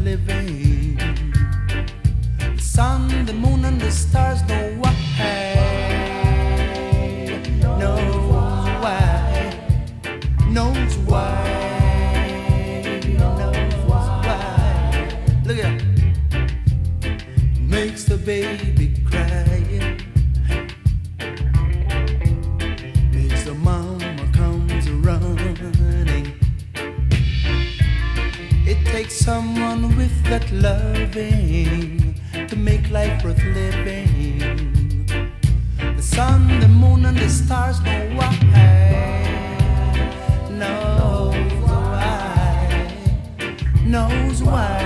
living. The sun, the moon, and the stars know why. Knows why. Knows why. Knows why. Look at that. Makes the baby cry. Makes the mama comes running. It takes someone with that loving to make life worth living. The sun, the moon, and the stars know why. Knows why. Knows why.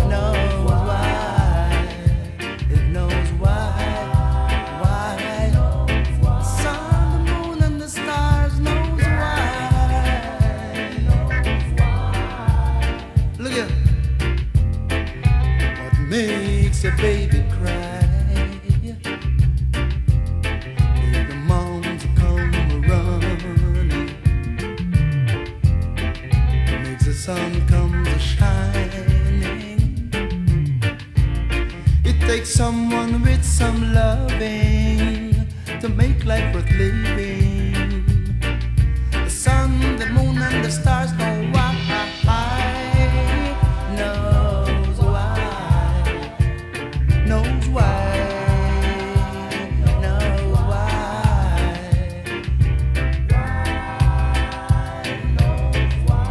Knows why. It knows why. Why? The sun, the moon, and the stars knows why. Look at what makes a baby cry. If the moms come running, makes the sun come shining. It takes someone with some loving to make life worth living. The sun, the moon, and the stars know why. Knows why. Knows why. Knows why.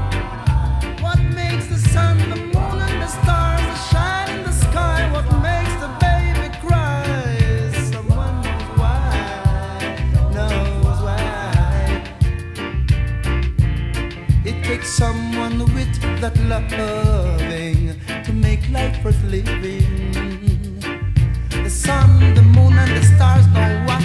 What makes the sun, the moon, and the stars shine in the sky? What makes the baby cry? Someone knows why. Knows why. It takes someone with that loving to make life worth living. The sun, the moon, and the stars know why.